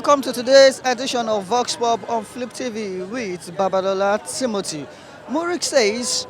welcome to today's edition of Vox Pop on Flip TV with Babalola Timothy. Muric says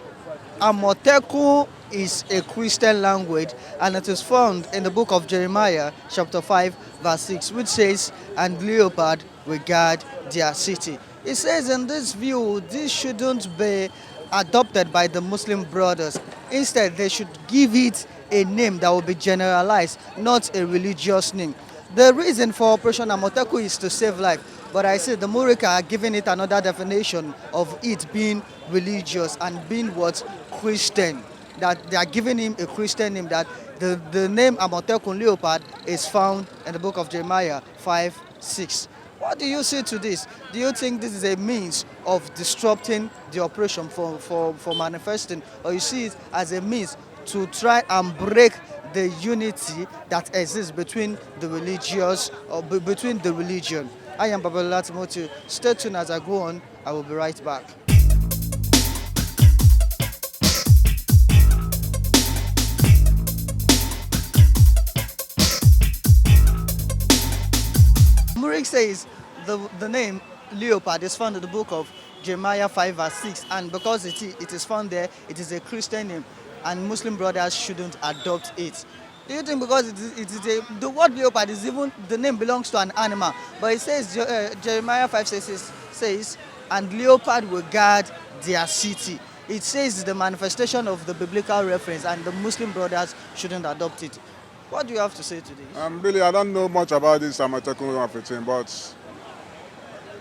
Amotekun is a Christian language and it is found in the book of Jeremiah, chapter 5, verse 6, which says, "And leopard will guard their city." It says in this view, this shouldn't be adopted by the Muslim brothers. Instead, they should give it a name that will be generalized, not a religious name. The reason for Operation Amotekun is to save life, but I say the Muric are giving it another definition of it being religious and being what Christian. That they are giving him a Christian name. That the name Amotekun leopard is found in the book of Jeremiah 5:6. What do you say to this? Do you think this is a means of disrupting the operation for manifesting, or you see it as a means to try and break the unity that exists between the religious or between the religion? I am Babalola Timothy. Stay tuned as I go on. I will be right back. Muric says the name leopard is found in the book of Jeremiah 5 verse 6, and because it is found there, it is a Christian name and Muslim brothers shouldn't adopt it. Do you think because the word leopard is even, the name belongs to an animal, but it says Jeremiah 5 says, "And leopard will guard their city." It says the manifestation of the biblical reference and the Muslim brothers shouldn't adopt it. What do you have to say to this? Really, I don't know much about this Amotekun of a thing, but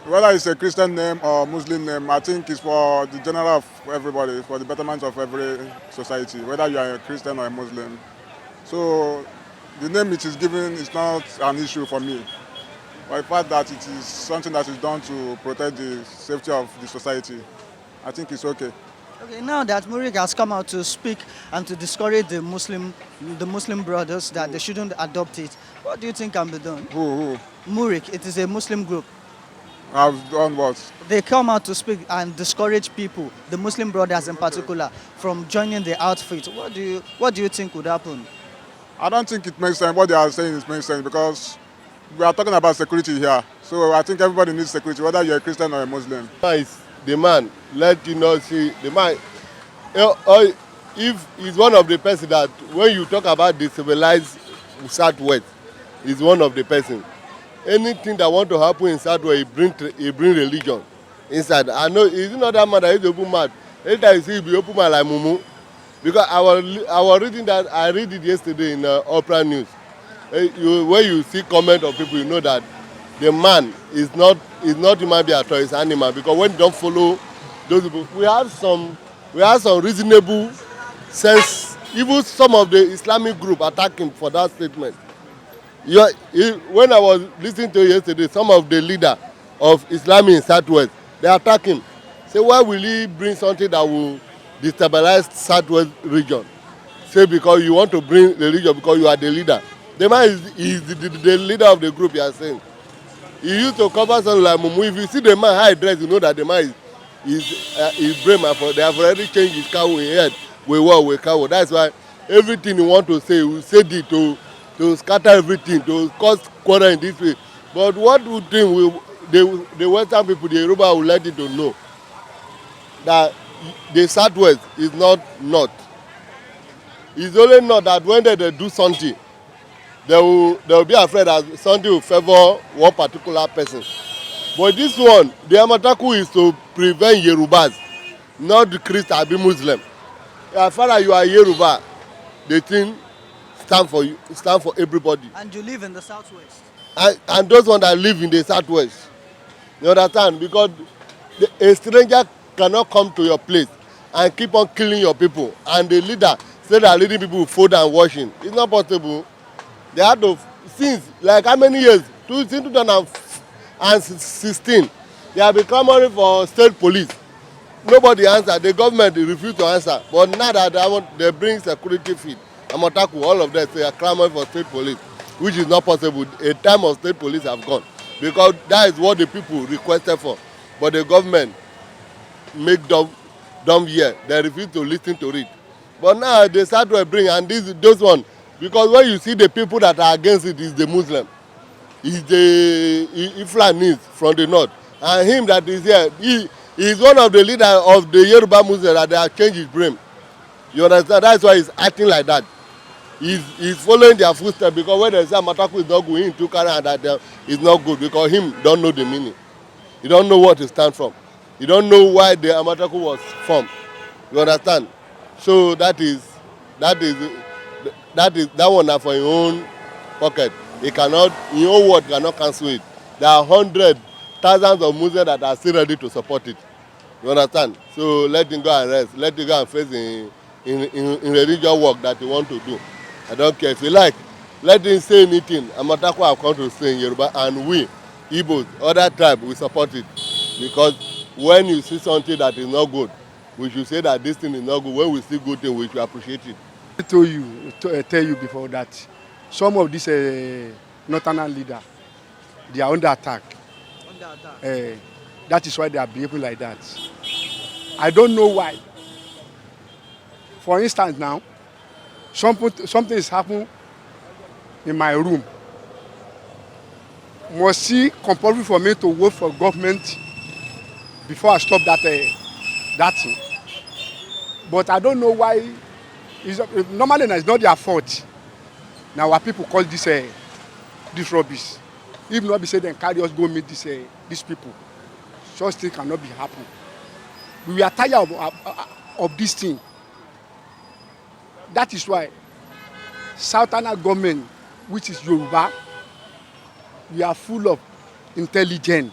whether it's a Christian name or Muslim name, I think it's for the general of everybody, for the betterment of every society, whether you are a Christian or a Muslim. So the name it is given is not an issue for me. But the fact that it is something that is done to protect the safety of the society, I think it's okay. Okay, now that Muric has come out to speak and to discourage the Muslim brothers that they shouldn't adopt it, what do you think can be done? Who? Muric, it is a Muslim group. I've done what? They come out to speak and discourage people, the Muslim brothers in particular, from joining the outfit. What do you think would happen? I don't think it makes sense. What they are saying is makes sense because we are talking about security here. So I think everybody needs security, whether you're a Christian or a Muslim. Is the man let you know, see the man, if he's one of the person that when you talk about the civilized Southwest, is one of the person. Anything that want to happen in Southwest, he bring religion inside. I know he's not that man that is open mouth. Anytime you see he be open mouth like mumu. Because I was reading that, I read it yesterday in Opera News. When you see comment of people, you know that the man is not human being at all, it's animal. Because when you don't follow those people, we have some reasonable sense. Even some of the Islamic group attack him for that statement. When I was listening to yesterday, some of the leader of Islam in Southwest, they attack him. Say, why will he bring something that will destabilize Southwest region? Say because you want to bring religion because you are the leader. The man is the leader of the group, you are saying. He used to cover something like mumu. If you see the man how he dress, you know that the man is brain. They have already changed his cow in head. We cow. That's why everything you want to say, we say it to scatter everything, to cause quarrel in this way. But what we think the Western people, the Yoruba will let it to know that the Southwest is not north. It's only not that when they do something, they will be afraid that something will favor one particular person. But this one, the Amotekun is to prevent Yorubas, not the Christian or Muslim. As far as you are Yoruba, the thing stand for everybody. And you live in the Southwest. And those ones that live in the Southwest, you understand? Because a stranger cannot come to your place and keep on killing your people. And the leader say that leading people with food and washing. It's not possible. They had to, since like how many years? Since 2016, they have been clamoring for state police. Nobody answered. The government refused to answer. But now that they bring security feed, Amotekun, all of them, they are clamoring for state police, which is not possible. A time of state police have gone. Because that is what the people requested for. But the government make dumb here. They refuse to listen to it. But now they start to bring, and those one, because when you see the people that are against it is the Muslim. is the Fulanis from the north, and him that is here, he is one of the leaders of the Yoruba Muslims that they have changed his brain. You understand? That's why he's acting like that. He's following their footsteps, because when they say Amotekun is not good, him to carry and that is not good, because him don't know the meaning. He don't know what it stands from. He don't know why the Amotekun was formed. You understand? So that one are for your own pocket. He cannot, your own word cannot cancel it. There are hundreds, thousands of Muslims that are still ready to support it. You understand? So let him go and rest. Let him go and face in religious work that he want to do. I don't care if he like. Let him say anything. Amotekun have come to stay in Yoruba, and we, Igbos, other tribes, we support it. Because when you see something that is not good, we should say that this thing is not good. When we see good thing, we should appreciate it. I told you, tell you before that some of these northern leaders, they are under attack. Under attack. That is why they are behaving like that. I don't know why. For instance, now, something is happening in my room. Must see compulsory for me to work for government before I stop that thing. But I don't know why. Normally, it's not their fault. Now, our people call this rubbish. If not, be say then carry us go meet these people. Such thing cannot be happen. We are tired of this thing. That is why Southern government, which is Yoruba, we are full of intelligence.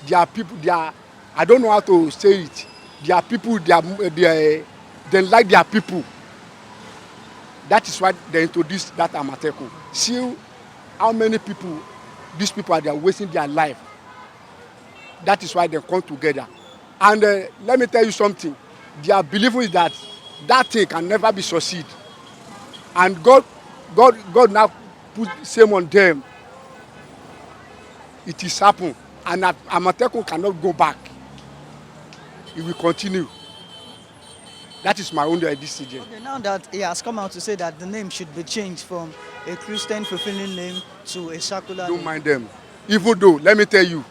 There are people, I don't know how to say it. There are people, they like their people. That is why they introduced that Amotekun. See how many people, these people are wasting their life. That is why they come together. And let me tell you something. Their belief is that thing can never be succeed. And God now put same on them. It is happen. And Amotekun cannot go back. It will continue. That is my own decision. Okay, now that he has come out to say that the name should be changed from a Christian fulfilling name to a secular Don't name. mind them. Even though, let me tell you,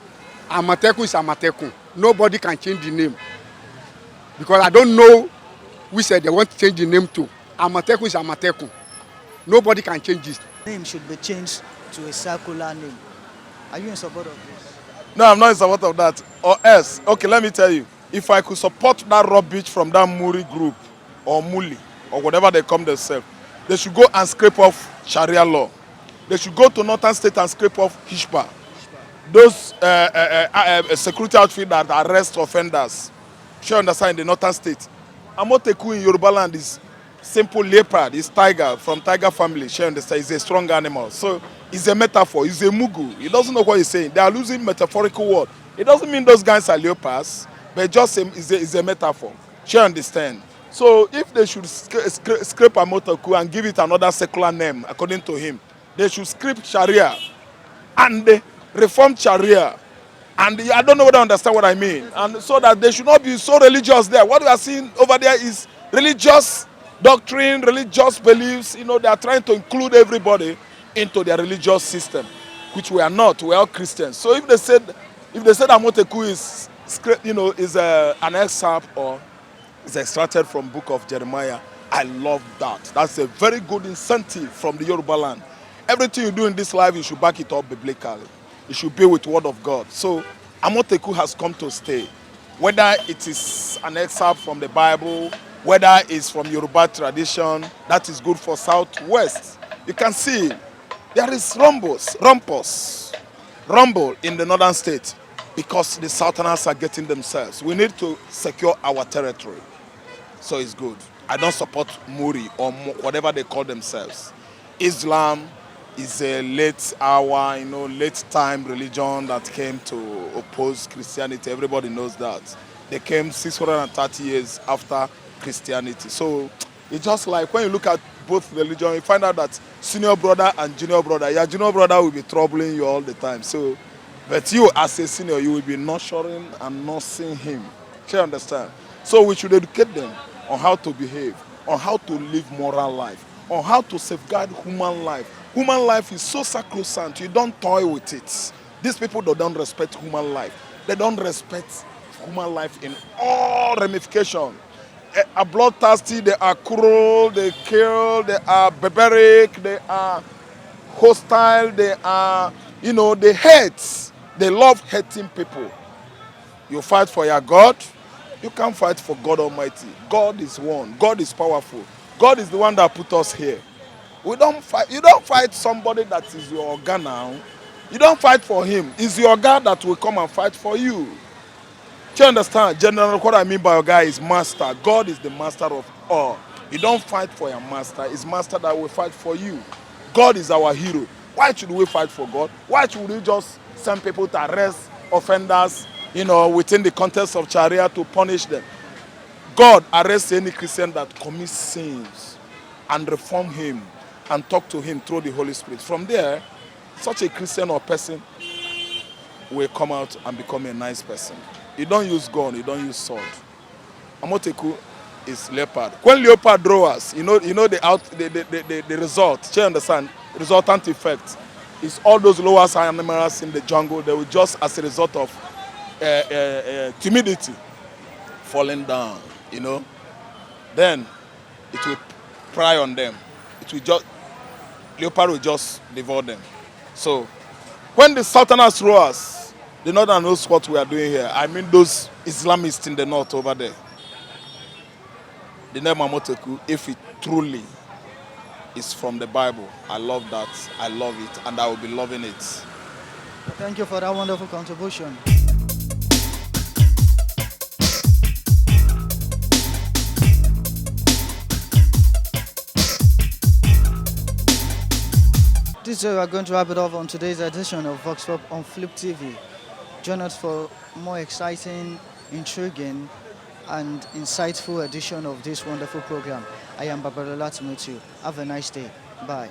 Amotekun is Amotekun. Nobody can change the name. Because I don't know who said they want to change the name to. Amotekun is Amotekun. Nobody can change this. Name should be changed to a secular name. Are you in support of this? No, I'm not in support of that. Or else, okay, let me tell you. If I could support that rubbish from that Muric group, or Muli, or whatever they call themselves, they should go and scrape off Sharia law. They should go to Northern State and scrape off Hishpa. Those security outfits that arrest offenders. Sure, understand, in the Northern State. Amotekun in Yoruba land is simple leopard, it's tiger, from tiger family. Sure, understand, it's a strong animal. So it's a metaphor, it's a mugu. He doesn't know what he's saying. They are losing metaphorical word. It doesn't mean those guys are leopards, but just is a metaphor. Sure, understand. So if they should scrape Amotekun and give it another secular name, according to him, they should scrape Sharia and reform Sharia. And I don't know whether I understand what I mean. And so that they should not be so religious there. What we are seeing over there is religious doctrine, religious beliefs. You know, they are trying to include everybody into their religious system, which we are not. We are all Christians. So if they said Amotekun is, you know, is an excerpt or is extracted from Book of Jeremiah, I love that. That's a very good incentive from the Yoruba land. Everything you do in this life, you should back it up biblically. It should be with the word of God. So Amotekun has come to stay. Whether it is an excerpt from the Bible, whether it's from Yoruba tradition, that is good for Southwest. You can see there is rumble in the northern state because the Southerners are getting themselves. We need to secure our territory. So it's good. I don't support Muri or whatever they call themselves. Islam is a late hour, you know, late time religion that came to oppose Christianity. Everybody knows that. They came 630 years after Christianity. So it's just like when you look at both religions, you find out that senior brother and junior brother, your junior brother will be troubling you all the time. So, but you as a senior, you will be nurturing and nursing him. Do you understand? So we should educate them on how to behave, on how to live moral life, on how to safeguard human life, Human life is so sacrosanct. You don't toy with it. These people that don't respect human life. They don't respect human life in all ramifications. Are bloodthirsty, they are cruel, they kill, they are barbaric, they are hostile, they are, they hate. They love hating people. You fight for your God, you can't fight for God Almighty. God is one. God is powerful. God is the one that put us here. We don't fight. You don't fight somebody that is your Oga now. You don't fight for him. It's your God that will come and fight for you. Do you understand? General, what I mean by your guy is master. God is the master of all. You don't fight for your master. It's master that will fight for you. God is our hero. Why should we fight for God? Why should we just send people to arrest offenders, within the context of Sharia to punish them? God arrests any Christian that commits sins and reform him and talk to him through the Holy Spirit. From there, such a Christian or person will come out and become a nice person. You don't use gun, you don't use sword. Amotekun is leopard. When leopard roars, the result. Do you understand? Resultant effect is all those lower animals in the jungle. They will just, as a result of timidity, falling down. Then it will pry on them. Leopard will just devour them. So when the Southerners roars, the Northern knows what we are doing here. I mean those Islamists in the north over there. The name Amotekun, if it truly is from the Bible, I love that. I love it, and I will be loving it. Thank you for that wonderful contribution. This is where we are going to wrap it up on today's edition of Vox Pop on Flip TV. Join us for more exciting, intriguing, and insightful edition of this wonderful program. I am Babalola Timothy. Have a nice day. Bye.